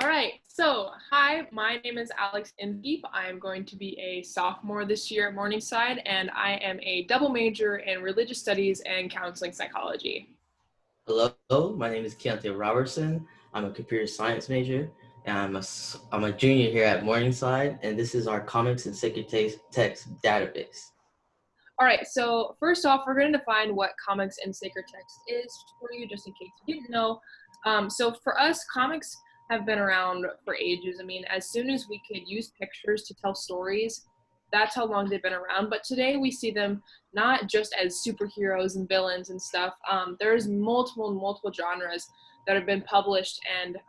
right, so hi, my name is Alex Indeep. I'm going to be a sophomore this year at Morningside, and I am a double major in religious studies and counseling psychology. Hello, my name is Keontae Robertson. I'm a computer science major, and I'm a junior here at Morningside, and this is our comics and sacred text database. All right, so first off, we're going to define what comics and sacred text is for you, just in case you didn't know. So for us, comics have been around for ages. I mean, as soon as we could use pictures to tell stories, that's how long they've been around. But today we see them not just as superheroes and villains and stuff. There's multiple genres that have been published, and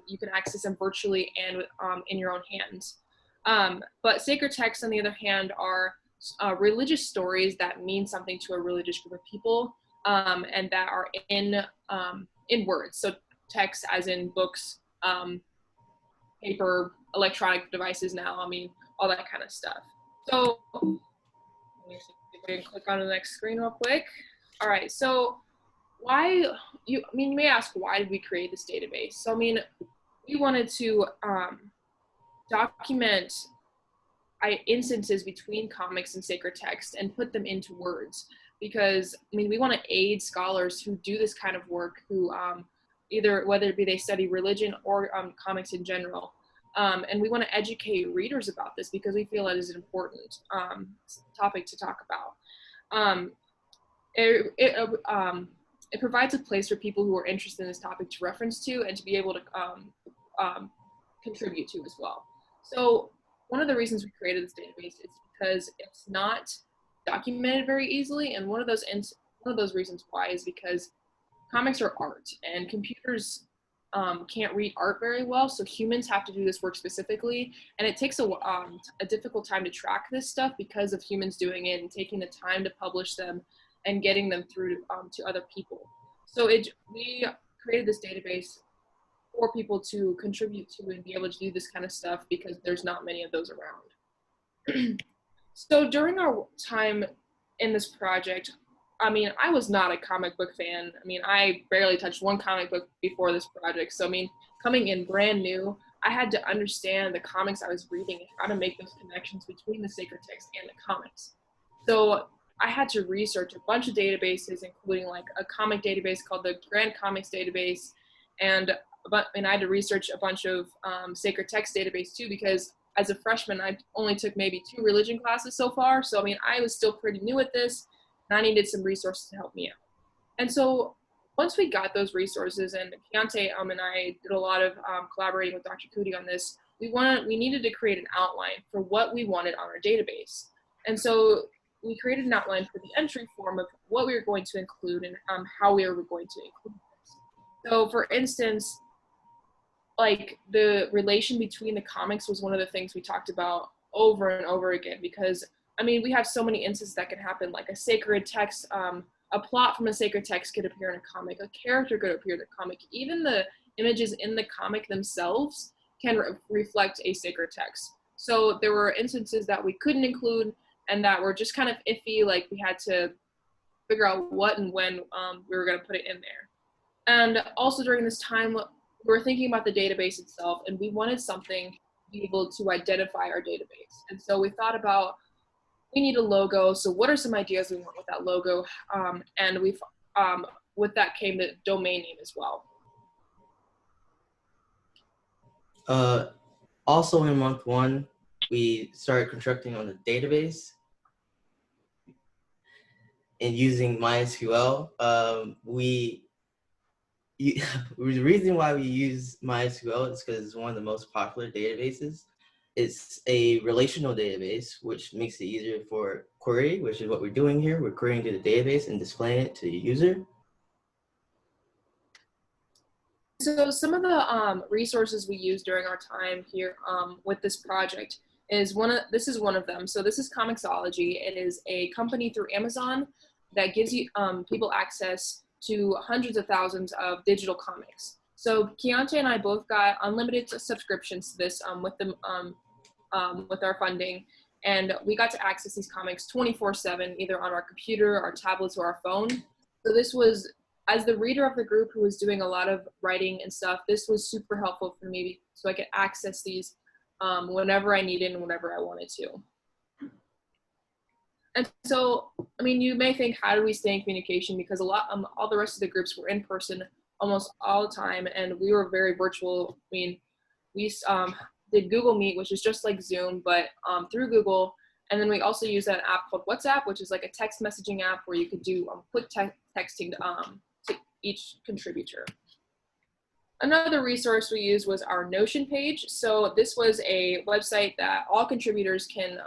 you can access them virtually and in your own hands. But sacred texts, on the other hand, are religious stories that mean something to a religious group of people, and that are in words. So text as in books, paper, electronic devices now, I mean, all that kind of stuff. So let me see if we can click on the next screen real quick. All right, so you may ask, why did we create this database? So, I mean, we wanted to document instances between comics and sacred text and put them into words, because, I mean, we want to aid scholars who do this kind of work, who whether it be they study religion or comics in general. And we want to educate readers about this because we feel that is an important topic to talk about. It provides a place for people who are interested in this topic to reference to and to be able to contribute to as well. So one of the reasons we created this database is because it's not documented very easily, and one of those reasons why is because comics are art, and computers can't read art very well, so humans have to do this work specifically, and it takes a difficult time to track this stuff because of humans doing it and taking the time to publish them and getting them through to other people. So we created this database for people to contribute to and be able to do this kind of stuff because there's not many of those around. So during our time in this project, I mean, I was not a comic book fan. I mean, I barely touched one comic book before this project. So, I mean, coming in brand new, I had to understand the comics I was reading and how to make those connections between the sacred text and the comics. So I had to research a bunch of databases, including like a comic database called the Grand Comics Database, and I had to research a bunch of sacred text database too, because as a freshman, I only took maybe 2 religion classes so far. So, I mean, I was still pretty new at this, and I needed some resources to help me out. And so once we got those resources, and Keontae and I did a lot of collaborating with Dr. Cootie on this, we needed to create an outline for what we wanted on our database. And so we created an outline for the entry form of what we were going to include and how we were going to include this. So for instance, like the relation between the comics was one of the things we talked about over and over again, because I mean, we have so many instances that can happen, like a sacred text, a plot from a sacred text could appear in a comic, a character could appear in a comic, even the images in the comic themselves can reflect a sacred text. So there were instances that we couldn't include and that were just kind of iffy, like we had to figure out what and when we were going to put it in there. And also during this time, we were thinking about the database itself, and we wanted something to be able to identify our database. And so we thought about, we need a logo, so what are some ideas we want with that logo? And with that came the domain name as well. Also in month 1, we started constructing on the database and using MySQL. The reason why we use MySQL is because it's one of the most popular databases. It's a relational database, which makes it easier for query, which is what we're doing here. We're querying to the database and displaying it to the user. So some of the resources we use during our time here with this project is this is one of them. So this is Comixology. It is a company through Amazon that gives you people access to hundreds of thousands of digital comics. So Keontae and I both got unlimited subscriptions to this with our funding, and we got to access these comics 24/7, either on our computer, our tablets, or our phone. So this was as the reader of the group who was doing a lot of writing and stuff, this was super helpful for me so I could access these whenever I needed and whenever I wanted to. And so, I mean, you may think, how do we stay in communication? Because all the rest of the groups were in person almost all the time, and we were very virtual. I mean, we did Google Meet, which is just like Zoom, but through Google. And then we also use an app called WhatsApp, which is like a text messaging app where you could do quick texting to each contributor. Another resource we used was our Notion page. So this was a website that all contributors can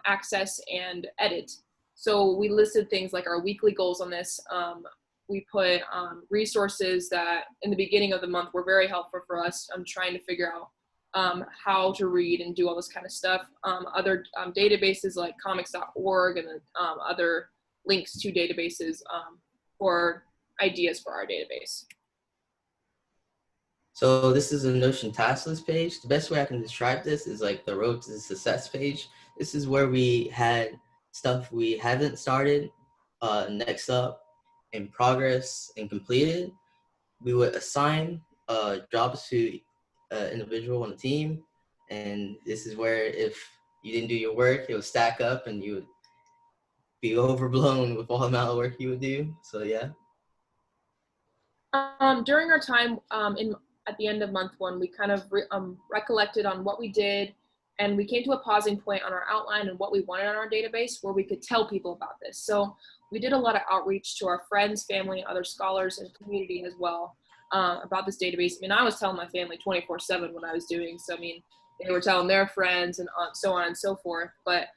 access and edit. So we listed things like our weekly goals on this. We put resources that in the beginning of the month were very helpful for us. I'm trying to figure out how to read and do all this kind of stuff. Other databases like comics.org and other links to databases for ideas for our database. So this is a Notion Taskless page. The best way I can describe this is like the road to success page. This is where we had stuff we haven't started, next up, in progress, and completed. We would assign jobs to an individual on the team. And this is where if you didn't do your work, it would stack up and you would be overblown with all the amount of work you would do. So yeah. During our time at the end of month one, we kind of recollected on what we did, and we came to a pausing point on our outline and what we wanted on our database where we could tell people about this. So we did a lot of outreach to our friends, family, other scholars, and community as well about this database. I mean, I was telling my family 24/7 what I was doing. So, I mean, they were telling their friends and so on and so forth. But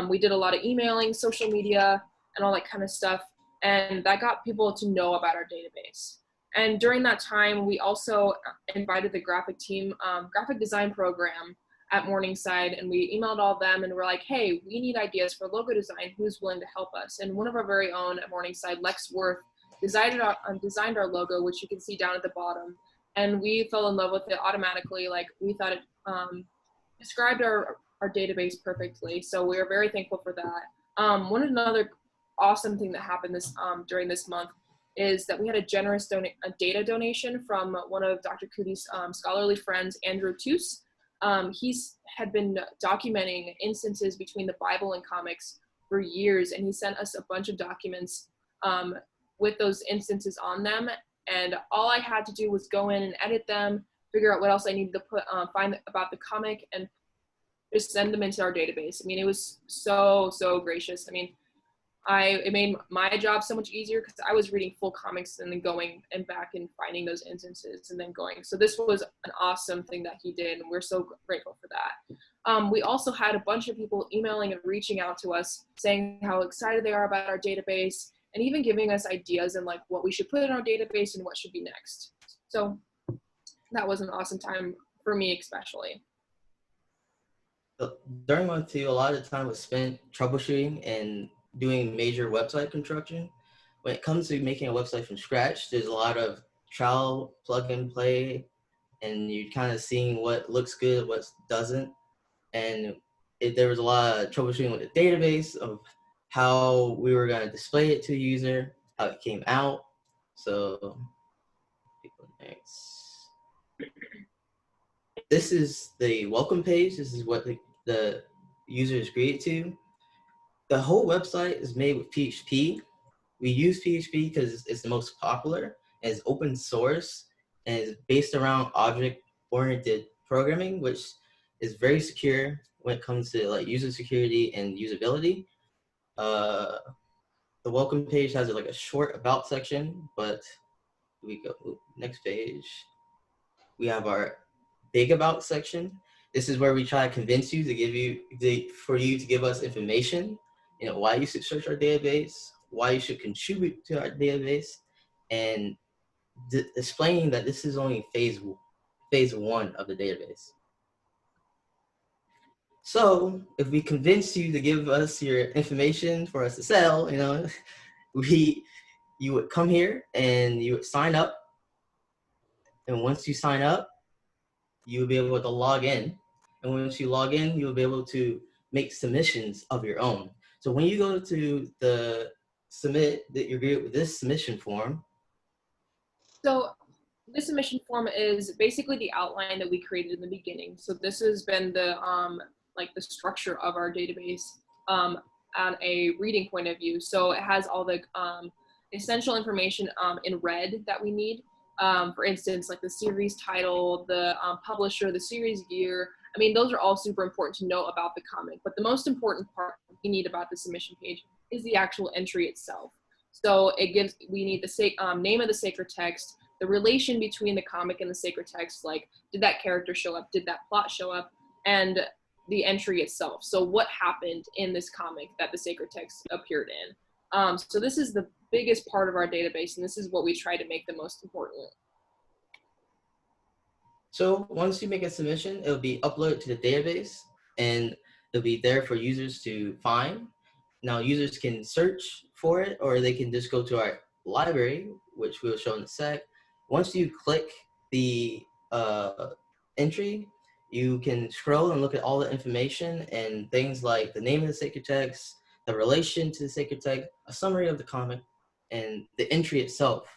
we did a lot of emailing, social media, and all that kind of stuff. And that got people to know about our database. And during that time, we also invited the graphic team, graphic design program at Morningside, and we emailed all of them and we're like, hey, we need ideas for logo design. Who's willing to help us? And one of our very own at Morningside, Lex Wurth, designed our logo, which you can see down at the bottom. And we fell in love with it automatically. Like, we thought it described our database perfectly. So we are very thankful for that. Another awesome thing that happened during this month is that we had a generous data donation from one of Dr. Cootie's scholarly friends, Andrew Toos. He's had been documenting instances between the Bible and comics for years, and he sent us a bunch of documents with those instances on them. And all I had to do was go in and edit them, figure out what else I needed to find about the comic, and just send them into our database. I mean, it was so gracious. I mean, it made my job so much easier because I was reading full comics and then going and back and finding those instances and then going. So this was an awesome thing that he did, and we're so grateful for that. We also had a bunch of people emailing and reaching out to us saying how excited they are about our database and even giving us ideas and like what we should put in our database and what should be next. So that was an awesome time for me especially. During month two, a lot of the time was spent troubleshooting and doing major website construction. When it comes to making a website from scratch, there's a lot of trial, plug and play, and you're kind of seeing what looks good, what doesn't. And there was a lot of troubleshooting with the database of how we were going to display it to the user, how it came out. So, next. This is the welcome page. This is what the user is greeted to. The whole website is made with PHP. We use PHP because it's the most popular, and it's open source, and it's based around object-oriented programming, which is very secure when it comes to like user security and usability. The welcome page has like a short about section, but we go next page. We have our big about section. This is where we try to convince you for you to give us information. You know, why you should search our database, why you should contribute to our database, and explaining that this is only phase one of the database. So if we convince you to give us your information for us to sell, you know, you would come here and you would sign up. And once you sign up, you will be able to log in. And once you log in, you'll be able to make submissions of your own. So when you go to the submit that you agree with this submission form. So this submission form is basically the outline that we created in the beginning. So this has been the like the structure of our database on a reading point of view. So it has all the essential information in red that we need. For instance, like the series title, the publisher, the series year. I mean, those are all super important to know about the comic. But the most important part we need about the submission page is the actual entry itself. So we need the name of the sacred text, the relation between the comic and the sacred text, like did that character show up, did that plot show up, and the entry itself. So what happened in this comic that the sacred text appeared in. So this is the biggest part of our database, and this is what we try to make the most important. So once you make a submission, it'll be uploaded to the database, and it'll be there for users to find. Now users can search for it, or they can just go to our library, which we'll show in a sec. Once you click the entry, you can scroll and look at all the information and things like the name of the sacred text, the relation to the sacred text, a summary of the comic, and the entry itself,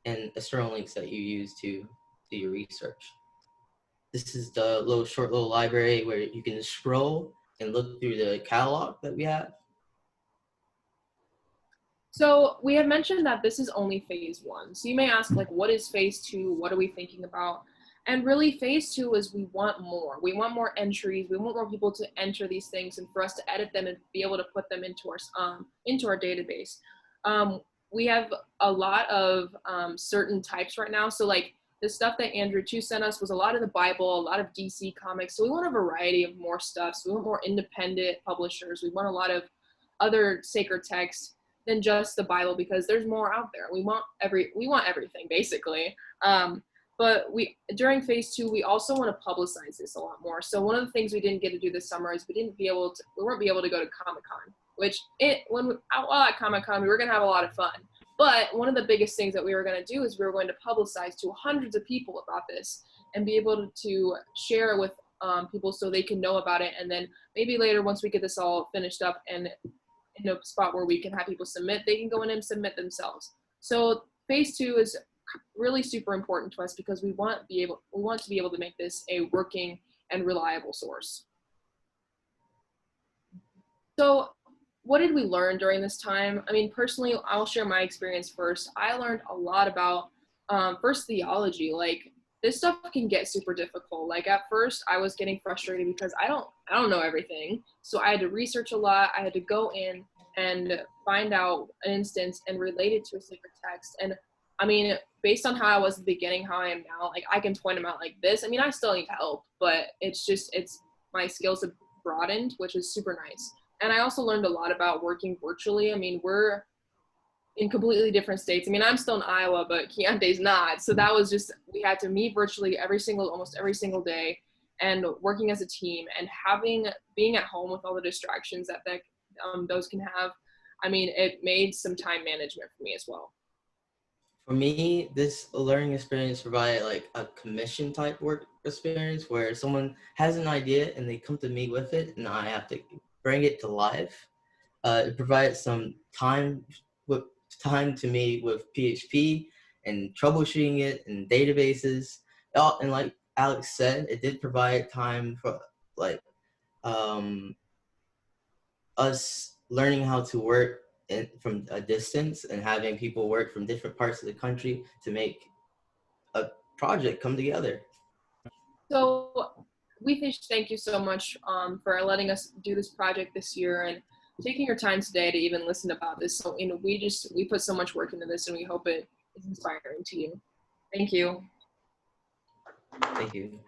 and external links that you use to do your research. This is the short little library where you can scroll and look through the catalog that we have. So we have mentioned that this is only phase 1. So you may ask, like, what is phase 2? What are we thinking about? And really, phase 2 is we want more. We want more entries. We want more people to enter these things and for us to edit them and be able to put them into our database. We have a lot of certain types right now. So like the stuff that Andrew too sent us was a lot of the Bible, a lot of DC comics. So we want a variety of more stuff. So we want more independent publishers. We want a lot of other sacred texts than just the Bible, because there's more out there. We want everything basically. But during phase 2, we also want to publicize this a lot more. So one of the things we didn't get to do this summer is we weren't able to go to Comic-Con, which while at Comic-Con, we were going to have a lot of fun. But one of the biggest things that we were going to do is we were going to publicize to hundreds of people about this and be able to share with people so they can know about it. And then maybe later, once we get this all finished up and in a spot where we can have people submit, they can go in and submit themselves. So phase 2 is really super important to us because we want to be able to make this a working and reliable source. So what did we learn during this time? I mean, personally, I'll share my experience first. I learned a lot about first theology. Like, this stuff can get super difficult. Like, at first I was getting frustrated because I don't know everything. So I had to research a lot. I had to go in and find out an instance and relate it to a sacred text. And I mean, based on how I was at the beginning, how I am now, like, I can point them out like this. I mean, I still need help, but it's my skills have broadened, which is super nice. And I also learned a lot about working virtually. I mean, we're in completely different states. I mean, I'm still in Iowa, but Keontae's not. So that was just, we had to meet virtually almost every single day, and working as a team, and being at home with all the distractions that those can have. I mean, it made some time management for me as well. For me, this learning experience provided like a commission type work experience where someone has an idea and they come to me with it and I have to bring it to life. It provided some time to me with PHP and troubleshooting it and databases. And like Alex said, it did provide time for like us learning how to work from a distance and having people work from different parts of the country to make a project come together. So we thank you so much for letting us do this project this year and taking your time today to even listen about this. So, you know, we put so much work into this, and we hope it is inspiring to you. Thank you. Thank you.